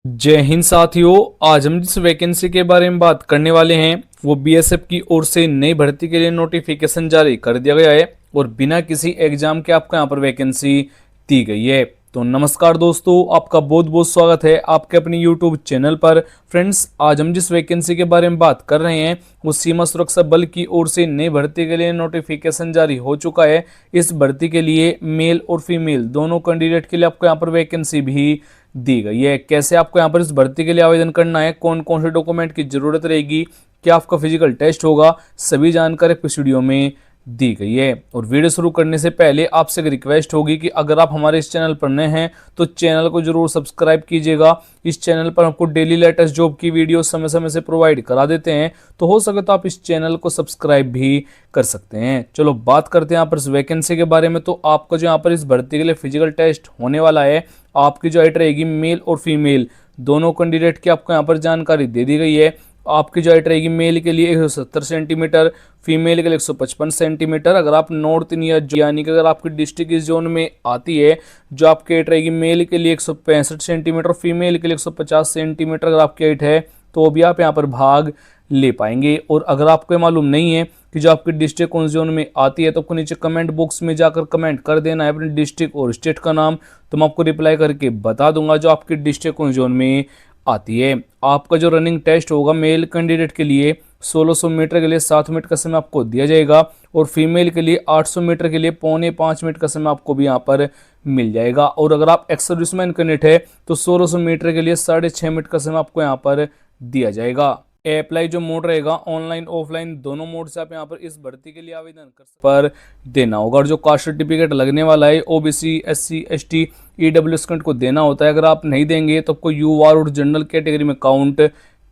जय हिंद साथियों। आज हम जिस वैकेंसी के बारे में बात करने वाले हैं वो बीएसएफ की ओर से नई भर्ती के लिए नोटिफिकेशन जारी कर दिया गया है और बिना किसी एग्जाम के आपको यहाँ पर वैकेंसी दी गई है। तो नमस्कार दोस्तों, आपका बहुत बहुत स्वागत है आपके अपने यूट्यूब चैनल पर। फ्रेंड्स, आज हम जिस वैकेंसी के बारे में बात कर रहे हैं वो सीमा सुरक्षा बल की ओर से नई भर्ती के लिए नोटिफिकेशन जारी हो चुका है। इस भर्ती के लिए मेल और फीमेल दोनों कैंडिडेट के लिए आपको यहाँ पर वैकेंसी भी दी गई है। कैसे आपको यहाँ पर इस भर्ती के लिए आवेदन करना है, कौन कौन से डॉक्यूमेंट की जरूरत रहेगी, क्या आपका फिजिकल टेस्ट होगा, सभी जानकारी इस वीडियो में दी गई है। और वीडियो शुरू करने से पहले आपसे एक रिक्वेस्ट होगी कि अगर आप हमारे इस चैनल पर नए हैं तो चैनल को जरूर सब्सक्राइब कीजिएगा। इस चैनल पर आपको डेली लेटेस्ट जॉब की वीडियो समय समय से प्रोवाइड करा देते हैं, तो हो सके तो आप इस चैनल को सब्सक्राइब भी कर सकते हैं। चलो बात करते हैं यहाँ पर इस वैकेंसी के बारे में। तो आपका जो यहाँ पर इस भर्ती के लिए फिजिकल टेस्ट होने वाला है, आपकी जो हाइट रहेगी मेल और फीमेल दोनों कैंडिडेट की आपको यहाँ पर जानकारी दे दी गई है। आपकी जो हाइट रहेगी मेल के लिए 170 सेंटीमीटर, फीमेल के लिए 155 सेंटीमीटर। अगर आप नॉर्थ इंडिया यानी कि अगर आपकी डिस्ट्रिक्ट इस जोन में आती है, जो आपकी हाइट रहेगी मेल के लिए 165 सेंटीमीटर, फीमेल के लिए 150 सेंटीमीटर अगर आपकी हाइट है तो भी आप यहाँ पर भाग ले पाएंगे। और अगर आपको मालूम नहीं है कि जो आपकी डिस्ट्रिक्ट कौन जोन में आती है तो आपको नीचे कमेंट बॉक्स में जाकर कमेंट कर देना है अपने डिस्ट्रिक्ट और स्टेट का नाम, तो मैं आपको रिप्लाई करके बता दूंगा जो आपकी डिस्ट्रिक्ट कौन जोन में आती है। आपका जो रनिंग टेस्ट होगा मेल कैंडिडेट के लिए 1600 मीटर के लिए 7 मिनट का समय आपको दिया जाएगा और फीमेल के लिए 800 मीटर के लिए 4.25 मिनट का समय आपको भी यहाँ पर मिल जाएगा। और अगर आप एक्स सर्विसमैन कैंडिडेट है तो 1600 मीटर के लिए 6.5 मिनट का समय आपको यहाँ पर दिया जाएगा। अप्लाई जो मोड रहेगा ऑनलाइन ऑफलाइन दोनों मोड से आप यहाँ पर इस भर्ती के लिए आवेदन कर सकते पर देना होगा। और जो कास्ट सर्टिफिकेट लगने वाला है OBC SC ST EWS candidate को देना होता है। अगर आप नहीं देंगे तो आपको यूआर और जनरल कैटेगरी में काउंट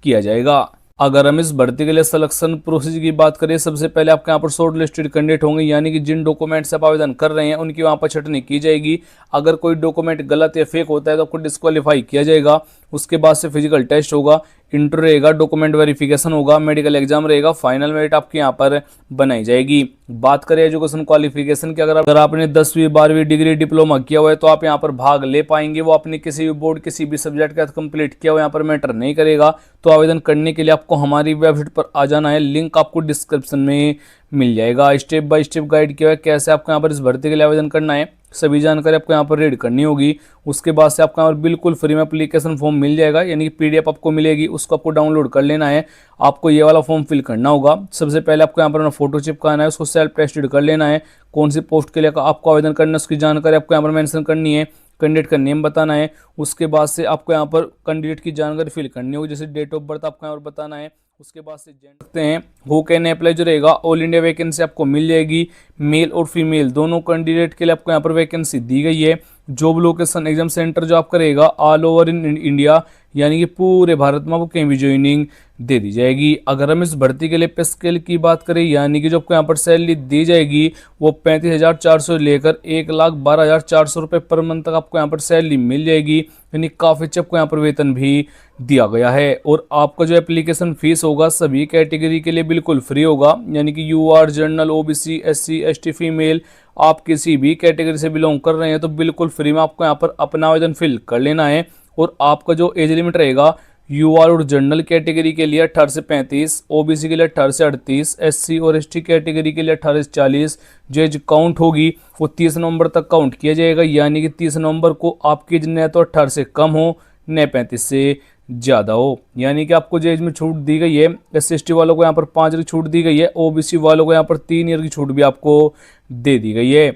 किया जाएगा। अगर हम इस भर्ती के लिए सिलेक्शन प्रोसीजर की बात करें, सबसे पहले आपके यहाँ पर शॉर्ट लिस्टेड कैंडिडेट होंगे, यानी कि जिन डॉक्यूमेंट से आप आवेदन कर रहे हैं उनकी वहाँ पर छटनी की जाएगी। अगर कोई डॉक्यूमेंट गलत या फेक होता है तो आपको डिस्क्वालीफाई किया जाएगा। उसके बाद से फिजिकल टेस्ट होगा, इंटरव्यू रहेगा, डॉक्यूमेंट वेरिफिकेशन होगा, मेडिकल एग्जाम रहेगा, फाइनल मेरिट आपके यहाँ पर बनाई जाएगी। बात करें एजुकेशन क्वालिफिकेशन की, अगर आपने 10वीं 12वीं डिग्री डिप्लोमा किया हुआ है तो आप यहाँ पर भाग ले पाएंगे। वो आपने किसी भी बोर्ड किसी भी सब्जेक्ट का कंप्लीट किया हुआ यहाँ पर मैटर नहीं करेगा। तो आवेदन करने के लिए आपको हमारी वेबसाइट पर आ जाना है, लिंक आपको डिस्क्रिप्शन में मिल जाएगा। स्टेप बाय स्टेप गाइड किया है कैसे आपको यहाँ पर इस भर्ती के लिए आवेदन करना है, सभी जानकारी आपको यहाँ पर रीड करनी होगी। उसके बाद से आपको यहाँ पर बिल्कुल फ्री में एप्लीकेशन फॉर्म मिल जाएगा, यानी कि पीडीएफ आपको मिलेगी, उसको आपको डाउनलोड कर लेना है। आपको ये वाला फॉर्म फिल करना होगा। सबसे पहले आपको यहाँ पर अपना फोटो चिपकाना है, उसको सेल्फ टेस्टेड कर लेना है। कौन सी पोस्ट के लिए आपको आवेदन करना है उसकी जानकारी आपको यहाँ पर मेंशन करनी है, कैंडिडेट का नेम बताना है। उसके बाद से आपको यहाँ पर कैंडिडेट की जानकारी फिल करनी होगी, जैसे डेट ऑफ बर्थ आपको यहाँ पर बताना है। उसके बाद से सकते हैं हु कैन अप्लाई जो रहेगा, ऑल इंडिया वैकेंसी आपको मिल जाएगी। मेल और फीमेल दोनों कैंडिडेट के लिए आपको यहाँ पर वैकेंसी दी गई है। जॉब लोकेशन एग्जाम सेंटर जो आपका रहेगा ऑल ओवर इन इंडिया, यानी कि पूरे भारत में आपको कहीं भी ज्वाइनिंग दे दी जाएगी। अगर हम इस भर्ती के लिए पे स्केल की बात करें, यानी कि जो आपको यहाँ पर सैलरी दी जाएगी वो 35,400 लेकर 1,12,400 रुपये पर मंथ तक आपको यहाँ पर सैलरी मिल जाएगी, यानी काफ़ी अच्छा आपको यहाँ पर वेतन भी दिया गया है। और आपका जो एप्लीकेशन फीस होगा सभी कैटेगरी के लिए बिल्कुल फ्री होगा, यानी कि UR general OBC SC ST female आप किसी भी कैटेगरी से बिलोंग कर रहे हैं तो बिल्कुल फ्री में आपको यहाँ पर अपना आवेदन फिल कर लेना है। और आपका जो एज लिमिट रहेगा यूआर और जनरल कैटेगरी के लिए 18 से 35, ओबीसी के लिए 18 से 38, एससी और एसटी कैटेगरी के लिए 18 से 40। जो एज काउंट होगी वो 30 नवंबर तक काउंट किया जाएगा, यानी कि 30 नवंबर को आपकी एज न तो 18 से कम हो न 35 से ज़्यादा हो। यानी कि आपको जो एज में छूट दी गई है, एस सी वालों को यहाँ पर 5 ईयर की छूट दी गई है, ओबीसी वालों को यहाँ पर 3 ईयर की छूट भी आपको दे दी गई है।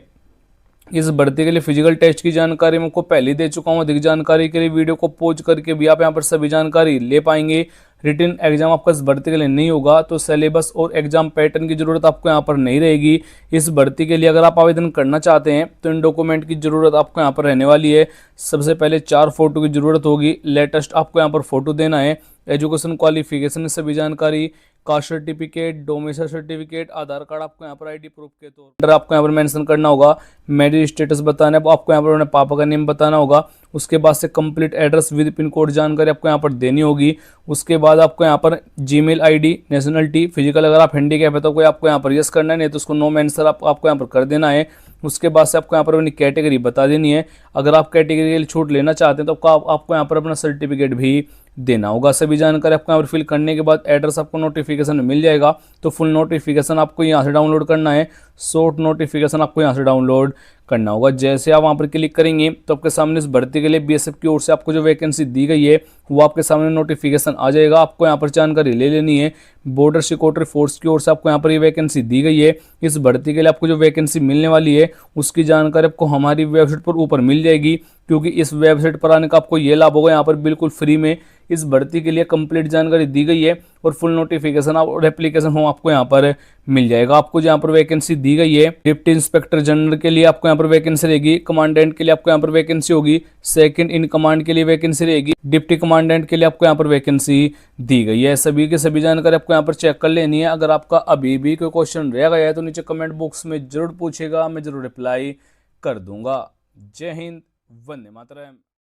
इस भर्ती के लिए फिजिकल टेस्ट की जानकारी मैं आपको पहले ही दे चुका हूँ। अधिक जानकारी के लिए वीडियो को पॉज करके भी आप यहाँ पर सभी जानकारी ले पाएंगे। रिटन एग्जाम आपका इस भर्ती के लिए नहीं होगा तो सिलेबस और एग्जाम पैटर्न की जरूरत आपको यहाँ पर नहीं रहेगी। इस भर्ती के लिए अगर आप आवेदन करना चाहते हैं तो इन डॉक्यूमेंट की जरूरत आपको यहाँ पर रहने वाली है। सबसे पहले 4 फोटो की जरूरत होगी, लेटेस्ट आपको यहाँ पर फोटो देना है। एजुकेशन क्वालिफिकेशन सभी जानकारी, कास्ट सर्टिफिकेट, डोमिसाइल सर्टिफिकेट, आधार कार्ड आपको यहाँ पर आईडी प्रूफ के तौर पर आपको यहाँ पर मेंशन करना होगा। मैरिज स्टेटस बताना है, आपको यहाँ पर अपने पापा का नेम बताना होगा। उसके बाद से complete address with pin code जानकारी आपको यहाँ पर देनी होगी। उसके बाद आपको यहाँ पर जीमेल आईडी, नेशनलिटी, फिजिकल अगर आप हैंडीकैप है तो कोई आपको यहाँ पर यस करना है, नहीं तो उसको नो मेंशन आपको यहाँ पर कर देना है। उसके बाद से आपको यहाँ पर अपनी कैटेगरी बता देनी है। अगर आप कैटेगरी के लिए छूट लेना चाहते हैं तो आपको यहाँ पर अपना सर्टिफिकेट भी देना होगा। सभी जानकारी आपको यहाँ पर फिल करने के बाद एड्रेस आपको नोटिफिकेशन में मिल जाएगा। तो फुल नोटिफिकेशन आपको यहाँ से डाउनलोड करना है, शॉर्ट नोटिफिकेशन आपको यहाँ से डाउनलोड करना होगा। जैसे आप वहाँ पर क्लिक करेंगे तो आपके सामने इस भर्ती के लिए बीएसएफ की ओर से आपको जो वैकेंसी दी गई है वो आपके सामने नोटिफिकेशन आ जाएगा। आपको यहाँ पर जानकारी ले लेनी है। बॉर्डर सिक्योरिटी फोर्स की ओर से आपको यहाँ पर ये वैकेंसी दी गई है। इस भर्ती के लिए आपको जो वैकेंसी मिलने वाली है उसकी जानकारी आपको हमारी वेबसाइट पर ऊपर मिल जाएगी, क्योंकि इस वेबसाइट पर आने का आपको ये लाभ होगा, यहाँ पर बिल्कुल फ्री में इस भर्ती के लिए कंप्लीट जानकारी दी गई है और फुल नोटिफिकेशन और एप्लीकेशन फॉर्म आपको यहाँ पर मिल जाएगा। आपको जहाँ पर वैकेंसी दी गई है डिप्टी इंस्पेक्टर जनरल के लिए आपको यहाँ पर वैकेंसी रहेगी, कमांडेंट के लिए आपको यहाँ पर वैकेंसी होगी, सेकंड इन कमांड के लिए वैकेंसी रहेगी, डिप्टी कमांडेंट के लिए आपको यहाँ पर वैकेंसी दी गई है। सभी की सभी जानकारी आपको यहाँ पर चेक कर लेनी है। अगर आपका अभी भी कोई क्वेश्चन रह गया है तो नीचे कमेंट बॉक्स में जरूर पूछेगा, मैं जरूर रिप्लाई कर दूंगा। जय हिंद, वंदे मातरम।